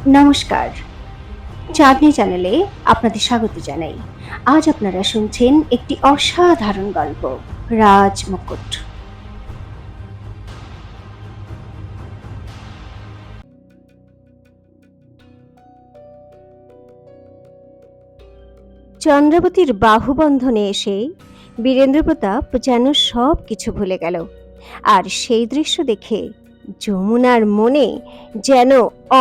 নমস্কার, চাঁদনি চ্যানেলে আপনাদের স্বাগত জানাই। আজ আপনারা শুনছেন একটি অসাধারণ গল্প, রাজ মুকুট। চন্দ্রাবতীর বাহুবন্ধনে এসে বীরেন্দ্র প্রতাপ যেন সব কিছু ভুলে গেল। আর সেই দৃশ্য দেখে যমুনার মনে যেন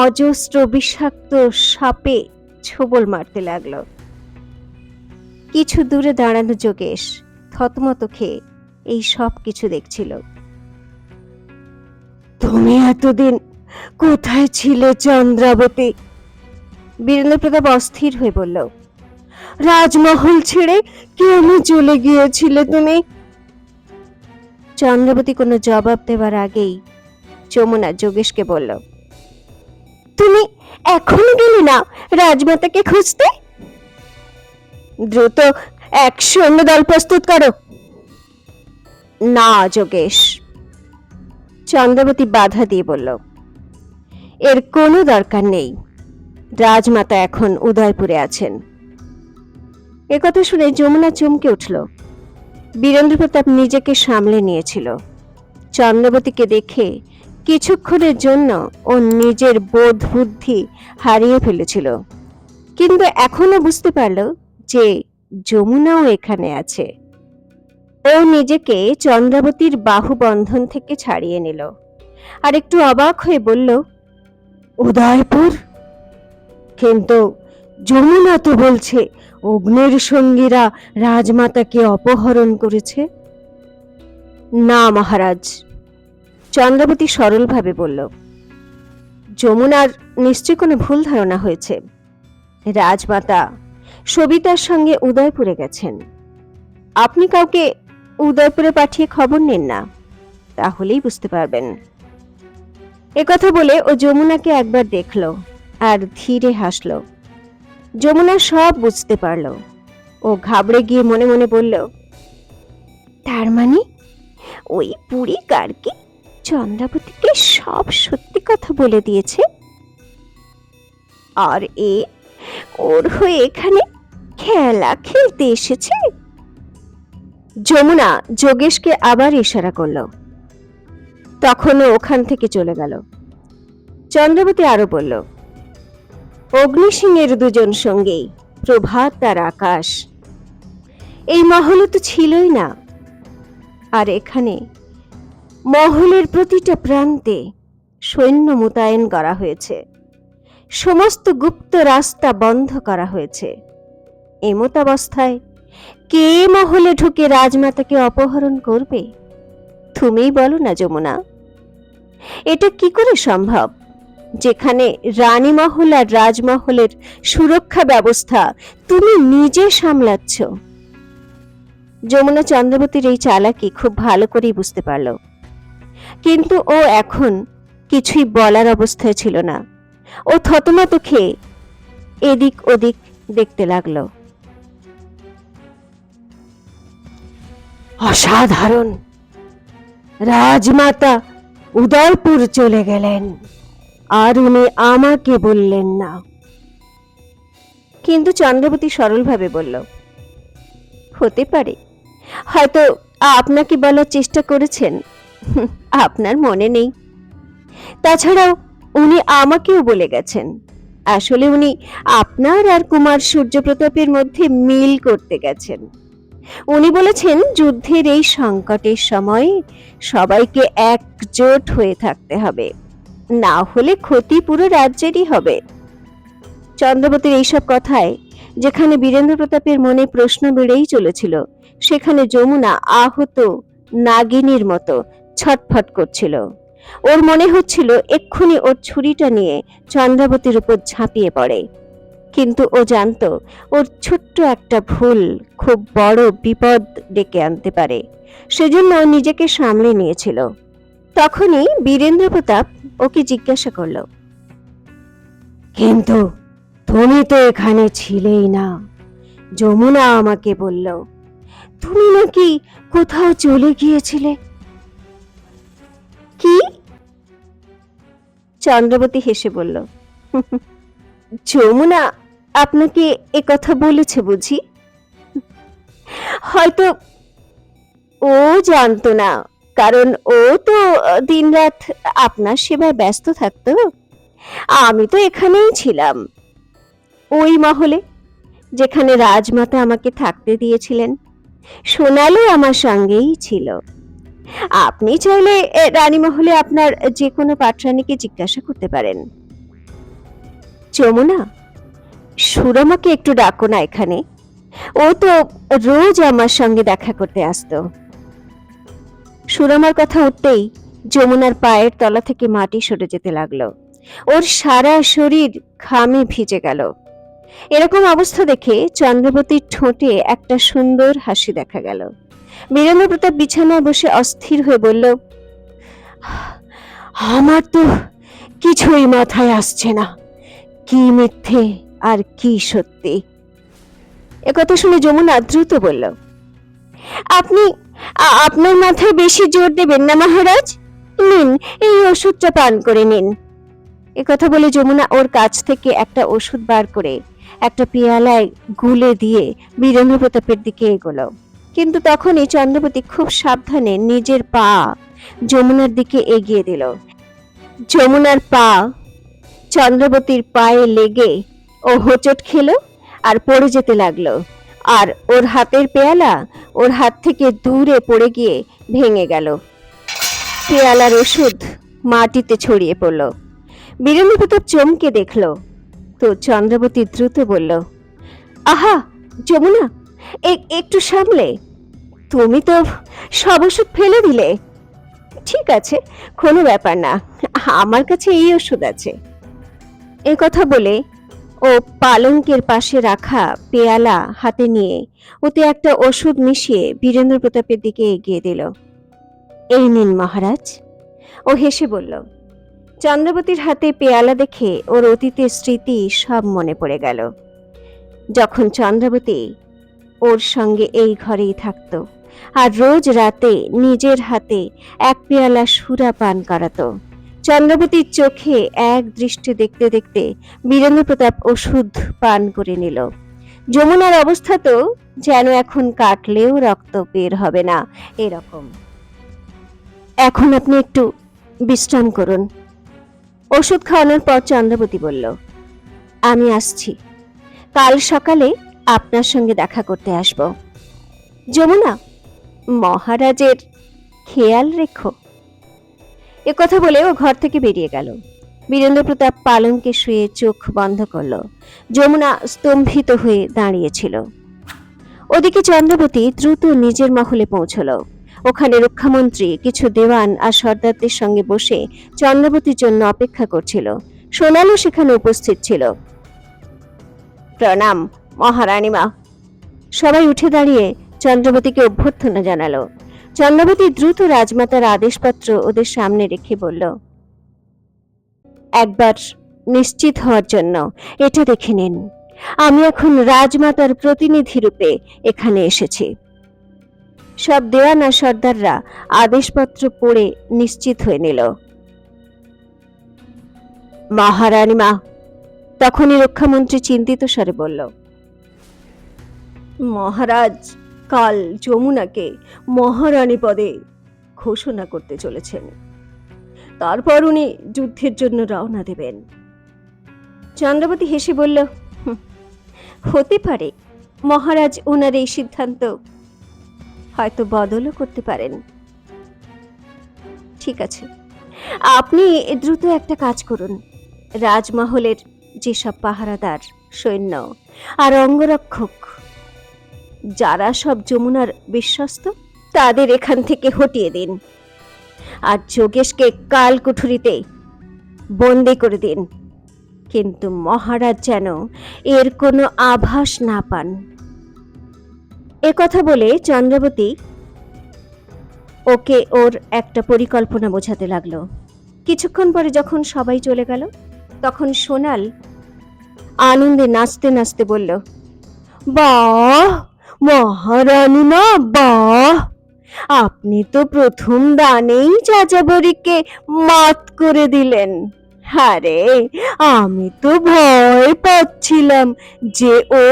অজস্র বিষাক্ত সাপে ছোবল মারতে লাগলো। কিছু দূরে দাঁড়ানো যোগেশ থতমত খেয়ে এই সব কিছু দেখছিল। তুমি এতদিন কোথায় ছিলে চন্দ্রাবতী? বীরেন্দ্র প্রতাপ অস্থির হয়ে বলল। রাজমহল ছেড়ে কেমন চলে গিয়েছিলে তুমি? চন্দ্রাবতী কোনো জবাব দেওয়ার আগেই যমুনা যোগেশকে বলল, তুমি এখনো গেলে না রাজমাতাকে খুঁজতে? দ্রুত এক সৈন্যদল প্রস্তুত করো। না যোগেশ, চন্দ্রাবতী বাধা দিয়ে বলল, এর কোনো দরকার নেই। রাজমাতা এখন উদয়পুরে আছেন। একথা শুনে যমুনা চমকে উঠল। বীরেন্দ্র প্রতাপ নিজেকে সামলে নিয়েছিল। চন্দ্রাবতীকে দেখে কিছুক্ষণের জন্য ও নিজের বোধ বুদ্ধি হারিয়ে ফেলেছিল, কিন্তু এখনো বুঝতে পারল যে যমুনাও এখানে আছে। ও নিজেকে চন্দ্রাবতীর বাহুবন্ধন থেকে ছাড়িয়ে নিল আর একটু অবাক হয়ে বলল, উদয়পুর? কিন্তু যমুনা তো বলছে অগ্নির সঙ্গীরা রাজমাতাকে অপহরণ করেছে। না মহারাজ, চন্দ্রাবতী সরলভাবে বলল, যমুনার নিশ্চয় কোনো ভুল ধারণা হয়েছে। রাজমাতা সবিতার সঙ্গে উদয়পুরে গেছেন। আপনি কাউকে উদয়পুরে পাঠিয়ে খবর নিন না, তাহলেই বুঝতে পারবেন। একথা বলে ও যমুনাকে একবার দেখল আর ধীরে হাসল। যমুনা সব বুঝতে পারল। ও ঘাবড়ে গিয়ে মনে মনে বলল, তার মানে ওই বুড়ি গার্গী চন্দ্রাবতীকে সব সত্যি কথা বলে দিয়েছে, আর ওর হয়ে এখানে খেলা খেলতে এসেছে। যমুনা যোগেশকে আবার ইশারা করল। তখনও ওখান থেকে চলে গেল। চন্দ্রাবতী আরো বলল, অগ্নিসিংহের দুজন সঙ্গী, প্রভাত আর আকাশ, এই মহলে তো ছিলই না। আর এখানে মহলের প্রতিটা প্রান্তে সৈন্য মোতায়েন করা হয়েছে। সমস্ত গুপ্ত রাস্তা বন্ধ করা হয়েছে। এমতাবস্থায় কে মহলে ঢুকে রাজমাতাকে অপহরণ করবে? তুমিই বলো না যমুনা, এটা কি করে সম্ভব, যেখানে রানী মহল আর রাজমহলের সুরক্ষা ব্যবস্থা তুমি নিজে সামলাচ্ছ? যমুনা চন্দ্রাবতীর এই চালাকি খুব ভালো করেই বুঝতে পারল, কিন্তু ও এখন কিছুই বলার অবস্থায় ছিল না। ও থতমত খেয়ে এদিক ওদিক দেখতে লাগলো। অসাধারণ! রাজমাতা উদয়পুর চলে গেলেন আর উনি আমাকে বললেন না। কিন্তু চন্দ্রাবতী সরলভাবে বলল, হতে পারে, হয়তো আপনাকে বলার চেষ্টা করেছেন, আপনার মনে নেই। তাছাড়াও উনি আমাকেও বলে গেছেন, আসলে উনি আপনার আর কুমার সূর্যপ্রতাপের মধ্যে মিল করতে গেছেন। উনি বলেছেন যুদ্ধের এই সংকটের সময় সবাইকে একজোট হয়ে থাকতে হবে, না হলে ক্ষতি পুরো রাজ্যেরই হবে। চন্দ্রাবতীর এইসব কথায় যেখানে বীরেন্দ্র প্রতাপের মনে প্রশ্ন বেড়েই চলেছিল, সেখানে যমুনা আহত নাগিনীর মতো ছটফট করছিল। ওর মনে হচ্ছিল এক্ষুনি ওর ছুরিটা নিয়ে চন্দ্রাবতীর উপর ঝাঁপিয়ে পড়ে, কিন্তু ও জানত ওর ছোট্ট একটা ভুল খুব বড় বিপদ ডেকে আনতে পারে। সেজন্য নিজেকে সামলে নিয়েছিল। তখনই বীরেন্দ্র প্রতাপ ওকে জিজ্ঞাসা করল, কিন্তু তুমি তো এখানে ছিলেই না। যমুনা আমাকে বলল তুমি নাকি কোথাও চলে গিয়েছিলে। কি? চন্দ্রাবতী হেসে বলল, যমুনা আপনাকে এ কথা বলেছে বুঝি? হয়তো ও জানতো না, কারণ ও তো দিনরাত আপনার সেবায় ব্যস্ত থাকতো। আমি তো এখানেই ছিলাম, ওই মহলে, যেখানে রাজমাতা আমাকে থাকতে দিয়েছিলেন। সোনালি আমার সঙ্গেই ছিল। আপনি চাইলে রানীমহলে আপনার যে কোনো পাটরানীকে জিজ্ঞাসা করতে পারেন। যমুনা, সুরমাকে একটু ডাকো না এখানে। ও তো রোজ আমার সঙ্গে দেখা করতে আসতো। সুরমার কথা উঠতেই যমুনার পায়ের তলা থেকে মাটি সরে যেতে লাগলো। ওর সারা শরীর ঘামে ভিজে গেল। এরকম অবস্থা দেখে চন্দ্রবতীর ঠোঁটে একটা সুন্দর হাসি দেখা গেল। বীরেন্দ্র প্রতাপ বিছানায় বসে অস্থির হয়ে বলল, আমার তো কিছুই মাথায় আসছে না, কি মিথ্যে আর কি সত্যি। একথা শুনে যমুনা দ্রুত বলল, আপনি আপনার মাথায় বেশি জোর দেবেন না মহারাজ, নিন এই ওষুধটা পান করে নিন। একথা বলে যমুনা ওর কাছ থেকে একটা ওষুধ বার করে একটা পেয়ালায় গুলে দিয়ে বীরেন্দ্র প্রতাপের দিকে এগোলো। কিন্তু তখনই চন্দ্রবতী খুব সাবধানে নিজের পা যমুনার দিকে এগিয়ে দিল। যমুনার পা চন্দ্রবতীর পায়ে লেগে ও হোঁচট খেলো আর পড়ে যেতে লাগলো, আর ওর হাতের পেয়ালা ওর হাত থেকে দূরে পড়ে গিয়ে ভেঙে গেল। পেয়ালার ওষুধ মাটিতে ছড়িয়ে পড়ল। বীরেন্দ্র প্রতাপ চমকে দেখল তো চন্দ্রবতী দ্রুত বলল, আহা যমুনা, একটু সামলে, তুমি তো সব ওষুধ ফেলে দিলে। ঠিক আছে, কোনো ব্যাপার না, আমার কাছে এই ওষুধ আছে। এ কথা বলে ও পালঙ্কের পাশে রাখা পেয়ালা হাতে নিয়ে ওতে একটা ওষুধ মিশিয়ে বীরেন্দ্র প্রতাপের দিকে এগিয়ে দিল। এই নিন মহারাজ। ও হেসে বলল। চন্দ্রবতীর হাতে পেয়ালা দেখে ওর অতীতের স্মৃতি সব মনে পড়ে গেল, যখন চন্দ্রবতী ওর সঙ্গে এই ঘরেই থাকতো আর রোজ রাতে নিজের হাতে এক পেয়ালা সুরা পান করাতো। চন্দ্রবতীর চোখে এক দৃষ্টি দেখতে দেখতে বীরেন্দ্র প্রতাপ ওষুধ পান করে নিল। যমুনার অবস্থা তো যেন এখন কাটলেও রক্ত বের হবে না এরকম। এখন আপনি একটু বিশ্রাম করুন। ওষুধ খাওয়ানোর পর চন্দ্রবতী বলল, আমি আসছি, কাল সকালে আপনার সঙ্গে দেখা করতে আসব। যমুনা, মহারাজের খেয়াল রেখো। এ কথা বলে ও ঘর থেকে বেরিয়ে গেল। বীরেন্দ্র প্রতাপ পালঙ্কে শুয়ে চোখ বন্ধ করল। যমুনা স্তম্ভিত হয়ে দাঁড়িয়েছিল। ওদিকে চন্দ্রবতী দ্রুত নিজের মহলে পৌঁছল। ওখানে রক্ষামন্ত্রী, কিছু দেওয়ান আর সর্দারদের সঙ্গে বসে চন্দ্রবতীর জন্য অপেক্ষা করছিল। সোনালও সেখানে উপস্থিত ছিল। প্রণাম মহারানী মা। সবাই উঠে দাঁড়িয়ে চন্দ্রবতীকে অভ্যর্থনা জানালো। চন্দ্রবতী দ্রুত রাজমাতার আদেশপত্র ওদের সামনে রেখে বলল, একবার নিশ্চিত হওয়ার জন্য এটা দেখে নিন, আমি এখন রাজমাতার প্রতিনিধি রূপে এখানে এসেছি। সব দেওয়ান আর সর্দাররা আদেশপত্র পড়ে নিশ্চিত হয়ে নিল। মহারানী মা। তখনই রক্ষামন্ত্রী চিন্তিত স্বরে বলল, মহারাজ কাল যমুনাকে মহারানী পদে ঘোষণা করতে চলেছেন, তারপর উনি যুদ্ধের জন্য রওনা দেবেন। চন্দ্রবতী হেসে বলল, হতে পারে মহারাজ ওনার এই সিদ্ধান্ত হয়তো বদলও করতে পারেন। ঠিক আছে, আপনি দ্রুত একটা কাজ করুন, রাজমহলের যেসব পাহারাদার, সৈন্য আর অঙ্গরক্ষক যারা সব যমুনার বিশ্বস্ত, তাদের এখান থেকে হটিয়ে দিন, আর যোগেশকে কাল কুঠুরিতে বন্দি করে দিন, কিন্তু মহারাজ যেন এর কোনো আভাস না পান। এ কথা বলে চন্দ্রবতী ওকে ওর একটা পরিকল্পনা বোঝাতে লাগলো। কিছুক্ষণ পরে যখন সবাই চলে গেল, তখন সোনাল আনন্দে নাচতে নাচতে বলল, বাহ মহারানী মা, বাহ, আপনি তো প্রথম দানেই যাযাবরীকে মাত করে দিলেন। আরে, আমি তো ভয় পাচ্ছিলাম যে ও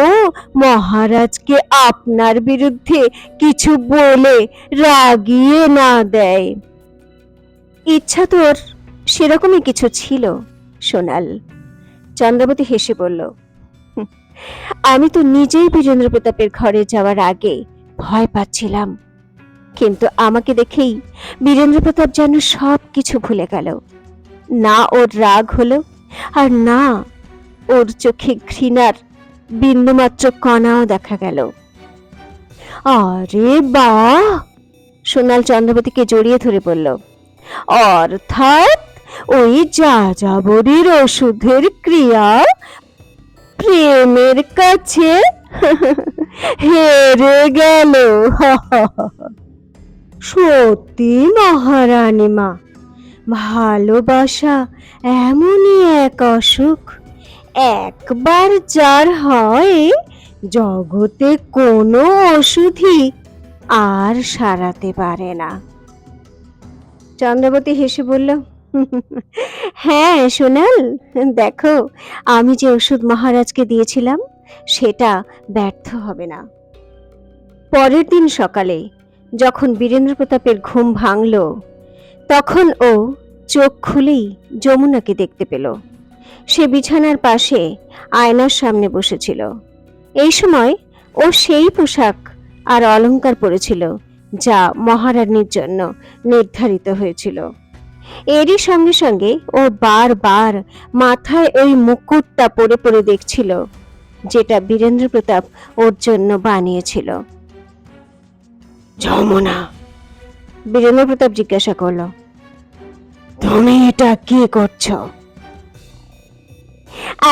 মহারাজকে আপনার বিরুদ্ধে কিছু বলে রাগিয়ে না দেয়। ইচ্ছা তোর সেরকমই কিছু ছিল, সোনাল। চন্দ্রাবতী হেসে বলল, "হুঁ, আমি তো নিজেই বীরেন্দ্র প্রতাপের ঘরে যাওয়ার আগে ভয় পাচ্ছিলাম, কিন্তু আমাকে দেখেই বীরেন্দ্র প্রতাপ যেন সব কিছু ভুলে গেল। না ওর রাগ হলো, আর না ওর চোখে ঘৃণার বিন্দুমাত্র কণাও দেখা গেল। আরে বাহ!" সোনাল চন্দ্রাবতীকে জড়িয়ে ধরে বলল, অর্থাৎ ওই যাযাবরীর ওষুধের ক্রিয়া প্রেমের কাছে হেরে গেল। সত্যি মহারানী মা, ভালোবাসা এমনই এক অসুখ, একবার যার হয় জগতে কোনো ওষুধই আর সারাতে পারে না। চন্দ্রাবতী হেসে বলল, হ্যাঁ সোনাল, দেখো আমি যে ওষুধ মহারাজকে দিয়েছিলাম সেটা ব্যর্থ হবে না। পরের দিন সকালে যখন বীরেন্দ্র প্রতাপের ঘুম ভাঙল, তখন ও চোখ খুলেই যমুনাকে দেখতে পেল। সে বিছানার পাশে আয়নার সামনে বসেছিল। এই সময় ও সেই পোশাক আর অলংকার পরেছিল যা মহারানীর জন্য নির্ধারিত হয়েছিল। এরই সঙ্গে সঙ্গে ও বারবার মাথায় ওই মুকুটটা পরে পরে দেখছিল, যেটা বীরেন্দ্র প্রতাপ ওর জন্য বানিয়েছিল। যমুনা, বীরেন্দ্র প্রতাপ জিজ্ঞাসা করলো, তুমি এটা কি করছো?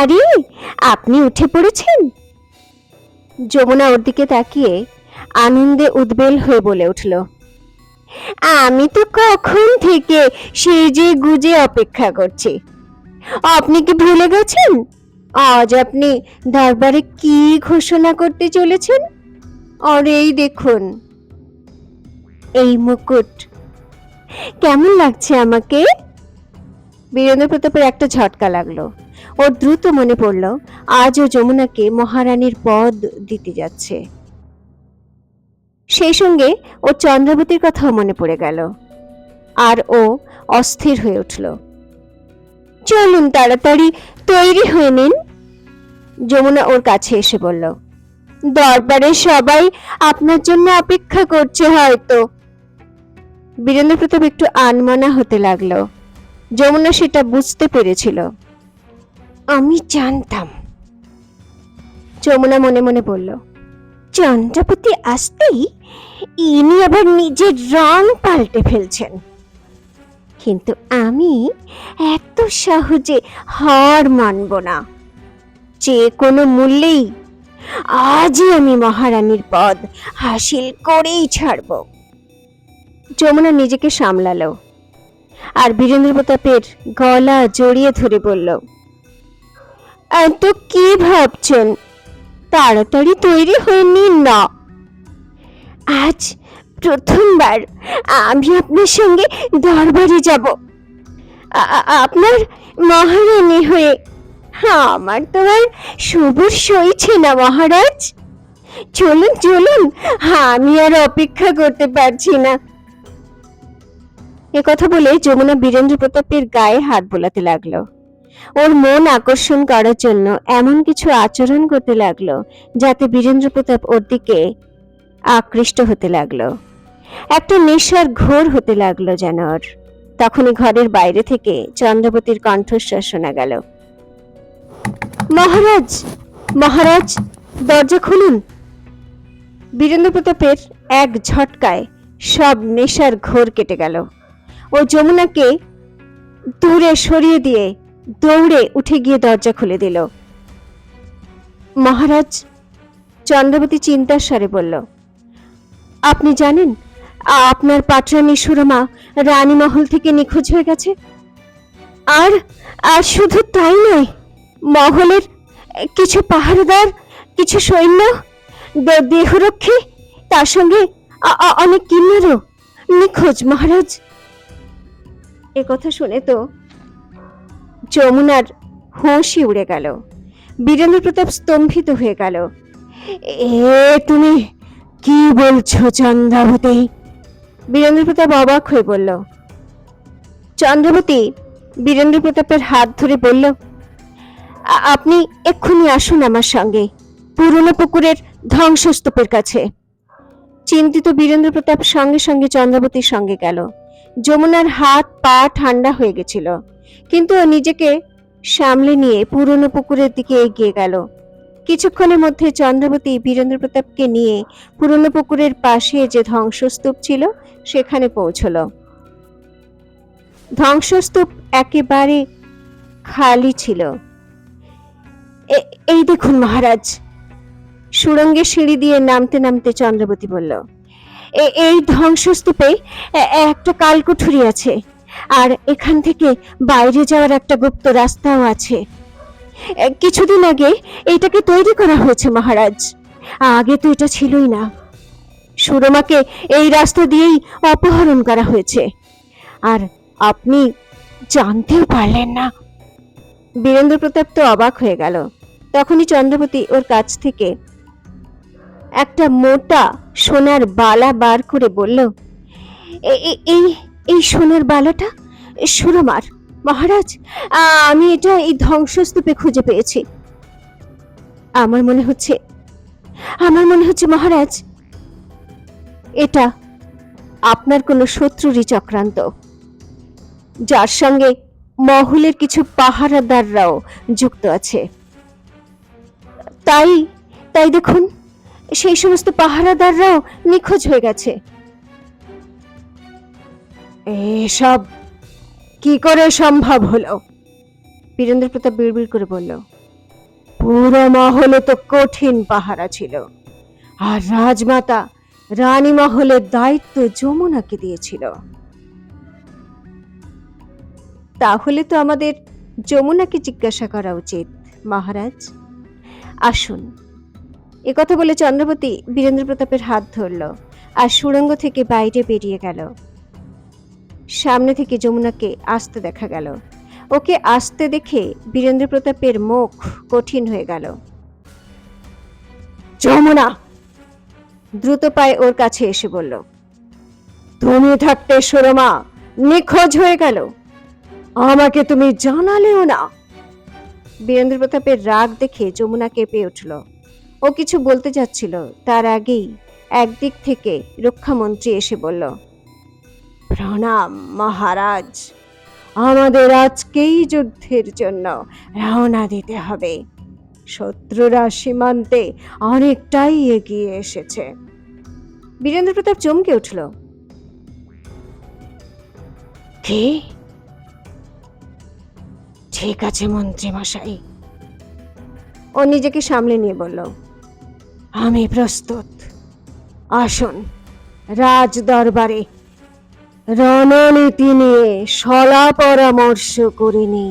আরে, আপনি উঠে পড়েছেন? যমুনা ওর দিকে তাকিয়ে আনন্দে উদ্বেল হয়ে বলে উঠল, আমি তো কখন থেকে সেজে গুজে অপেক্ষা করছি। আপনি কি ভুলে গেছেন আজ আপনি দরবারে কি ঘোষণা করতে চলেছেন? আর এই দেখুন, এই মুকুট কেমন লাগছে আমাকে? বীরেন্দ্র প্রতাপের একটা ঝটকা লাগলো। ওর দ্রুত মনে পড়ল আজও যমুনাকে মহারানীর পদ দিতে যাচ্ছে। সেই সঙ্গে ও চন্দ্রাবতীর কথাও মনে পড়ে গেল, আর ও অস্থির হয়ে উঠল। চলুন তাড়াতাড়ি তৈরি হয়ে নিন, যমুনা ওর কাছে এসে বলল, দরবারে সবাই আপনার জন্য অপেক্ষা করছে হয়তো। বীরেন্দ্র প্রতাপ একটু আনমনা হতে লাগলো। যমুনা সেটা বুঝতে পেরেছিল। আমি জানতাম, যমুনা মনে মনে বলল। চন্দ্রাবতী আসতেই ইনি আবার নিজের রং পাল্টে ফেলছেন, কিন্তু আমি এত সহজে হার মানব না। যে কোনো মূল্যেই আজই আমি মহারানীর পদ হাসিল করেই ছাড়ব। যমুনা নিজেকে সামলালো আর বীরেন্দ্র প্রতাপের গলা জড়িয়ে ধরে বলল, এত কি ভাবছেন? তাড়াতাড়ি তৈরি হয়ে নিন না। আজ প্রথমবার আমি আপনার সঙ্গে দরবারে যাব, আপনার মহারানী হয়ে। আমার তো আর সবুর সইছে না মহারাজ। চলুন চলুন, আমি আর অপেক্ষা করতে পারছি না। কথা বলে যমুনা বীরেন্দ্র প্রতাপের গায়ে হাত বোলাতে লাগলো। ওর মন আকর্ষণ করার জন্য এমন কিছু আচরণ করতে লাগলো যাতে বীরেন্দ্র প্রতাপ ওর দিকে আকৃষ্ট হতে লাগলো। একটা নেশার ঘোর হতে লাগলো যেন ওর। তখনই ঘরের বাইরে থেকে চন্দ্রাবতীর কণ্ঠস্বর শোনা গেল, মহারাজ, মহারাজ, দরজা খুলুন। বীরেন্দ্র প্রতাপের এক ঝটকায় সব নেশার ঘোর কেটে গেল। ও যমুনাকে দূরে সরিয়ে দিয়ে দৌড়ে উঠে গিয়ে দরজা খুলে দিল। মহারাজ, চন্দ্রাবতী চিন্তার স্বরে বলল, আপনি জানেন আপনার পাটরানী সুরমা রানীমহল থেকে নিখোঁজ হয়ে গেছে। আর আর শুধু তাই নয়, মহলের কিছু পাহারাদার, কিছু সৈন্য, দেহরক্ষী, তার সঙ্গে অনেক কিন্নরও নিখোঁজ মহারাজ। এ কথা শুনে তো যমুনার হুঁশই উড়ে গেল। বীরেন্দ্র প্রতাপ স্তম্ভিত হয়ে গেল। এ তুমি কি বলছো চন্দ্রাবতী? বীরেন্দ্র প্রতাপ অবাক হয়ে বলল। চন্দ্রাবতী বীরেন্দ্র প্রতাপের হাত ধরে বলল, আপনি এক্ষুনি আসুন আমার সঙ্গে পুরনো পুকুরের ধ্বংসস্তূপের কাছে। চিন্তিত বীরেন্দ্র প্রতাপ সঙ্গে সঙ্গে চন্দ্রাবতীর সঙ্গে গেল। যমুনার হাত পা ঠান্ডা হয়ে গেছিল, কিন্তু ও নিজেকে সামলে নিয়ে পুরনো পুকুরের দিকে এগিয়ে গেল। কিছুক্ষণের মধ্যে চন্দ্রাবতী বীরেন্দ্র প্রতাপকে নিয়ে পুরনো পুকুরের পাশে যে ধ্বংসস্তূপ ছিল সেখানে পৌঁছল। ধ্বংসস্তূপ একেবারে খালি ছিল। এই দেখুন মহারাজ, সুড়ঙ্গে সিঁড়ি দিয়ে নামতে নামতে চন্দ্রাবতী বলল, এই ধ্বংসস্তূপে একটা কালকুঠুরি আছে, আর এখান থেকে বাইরে যাওয়ার একটা গুপ্ত রাস্তাও আছে। কিছুদিন আগে এটাকে তৈরি করা হয়েছে মহারাজ, আগে তো এটা ছিলই না। সুরমাকে এই রাস্তা দিয়েই অপহরণ করা হয়েছে, আর আপনি জানতেও পারলেন না। বীরেন্দ্র প্রতাপ তো অবাক হয়ে গেল। তখনই চন্দ্রাবতী ওর কাছ থেকে একটা মোটা সোনার বালা বার করে বলল, এই সোনার বালাটা সুরমার মহারাজ। আমি এটা এই ধ্বংসস্তূপে খুঁজে পেয়েছি। আমার মনে হচ্ছে মহারাজ, এটা আপনার কোনো শত্রুরই চক্রান্ত, যার সঙ্গে মহলের কিছু পাহারাদাররাও যুক্ত আছে। তাই দেখুন, সেই সমস্ত পাহারাদাররাও নিখোঁজ হয়ে গেছে। এসব কি করে সম্ভব হলো? বীরেন্দ্র প্রতাপ বিড়বিড় করে বলল, পুরো মহলে তো কঠিন পাহারা ছিল, আর রাজমাতা রানী মহলের দায়িত্ব যমুনাকে দিয়েছিল। তাহলে তো আমাদের যমুনাকে জিজ্ঞাসা করা উচিত মহারাজ। আসুন। একথা বলে চন্দ্রাবতী বীরেন্দ্র প্রতাপের হাত ধরল আর সুড়ঙ্গ থেকে বাইরে বেরিয়ে গেল। সামনে থেকে যমুনাকে আসতে দেখা গেল। ওকে আসতে দেখে বীরেন্দ্র প্রতাপের মুখ কঠিন হয়ে গেল। যমুনা দ্রুত পায়ে ওর কাছে এসে বলল, তুমি থাকতে সুরমা নিখোঁজ হয়ে গেল, আমাকে তুমি জানালেও না। বীরেন্দ্র প্রতাপের রাগ দেখে যমুনা কেঁপে উঠল। ও কিছু বলতে যাচ্ছিল, তার আগেই একদিক থেকে রক্ষামন্ত্রী এসে বলল, প্রণাম মহারাজ, আমাদের আজকেই যুদ্ধের জন্য রওনা দিতে হবে। শত্রুরা সীমান্তে অনেকটাই এগিয়ে এসেছে। বীরেন্দ্র প্রতাপ চমকে উঠল। কি? ঠিক আছে মন্ত্রী মশাই। ও নিজেকে সামলে নিয়ে বলল, আমি প্রস্তুত। আসুন রাজ দরবারে রণনীতি নিয়ে সলা পরামর্শ করে নি।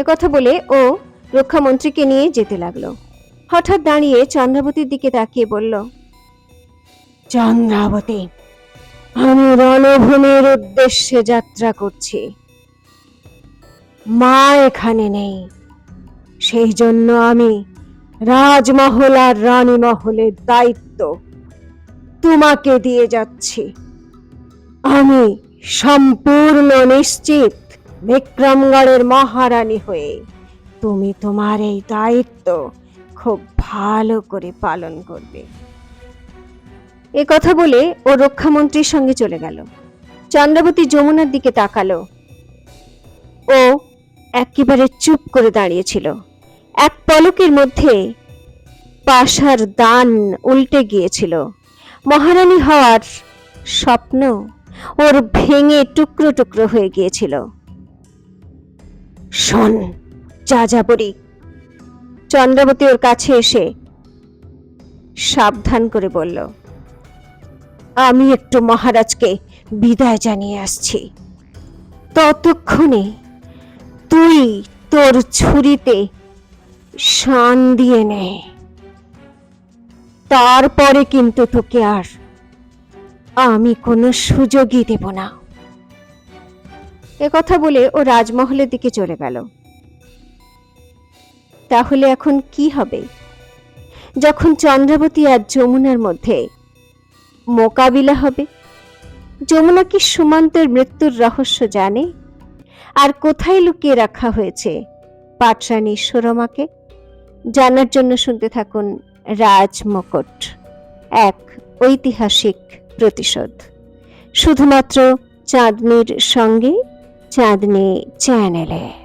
একথা বলে ও রক্ষামন্ত্রীকে নিয়ে যেতে লাগলো। হঠাৎ দাঁড়িয়ে চন্দ্রাবতীর দিকে তাকিয়ে বলল, চন্দ্রাবতী, আমি রণভূমির উদ্দেশ্যে যাত্রা করছি। মা এখানে নেই, সেই জন্য আমি রাজমহল আর রানী মহলের দায়িত্ব তোমাকে দিয়ে যাচ্ছি। আমি সম্পূর্ণ নিশ্চিত বিক্রমগড়ের মহারানী হয়ে তুমি তোমার এই দায়িত্ব খুব ভালো করে পালন করবে। এ কথা বলে ও রক্ষামন্ত্রীর সঙ্গে চলে গেল। চন্দ্রাবতী যমুনার দিকে তাকালো। ও একেবারে চুপ করে দাঁড়িয়েছিল। এক পলকের মধ্যে পাশার দান উল্টে গিয়েছিল। মহারানী হওয়ার স্বপ্ন ওর ভেঙে টুকরো টুকরো হয়ে গিয়েছিল। শোন যাযাবরী, চন্দ্রাবতী ওর কাছে এসে সাবধান করে বলল, আমি একটু মহারাজকে বিদায় জানিয়ে আসছি। ততক্ষণে তুই তোর ছুরিতে শান দিয়ে নে, তারপরে কিন্তু তোকে আর আমি কোনো সুযোগই দেব না। একথা বলে ও রাজমহলের দিকে চলে গেল। তাহলে এখন কি হবে যখন চন্দ্রাবতী আর যমুনার মধ্যে মোকাবিলা হবে? যমুনা কি সুমন্তের মৃত্যুর রহস্য জানে? আর কোথায় লুকিয়ে রাখা হয়েছে পাটরানী সুরমাকে? জানার জন্য শুনতে থাকুন রাজমুকুট, এক ঐতিহাসিক প্রতিশোধ, শুধুমাত্র চাঁদনীর সঙ্গে, চাঁদনী চ্যানেলে।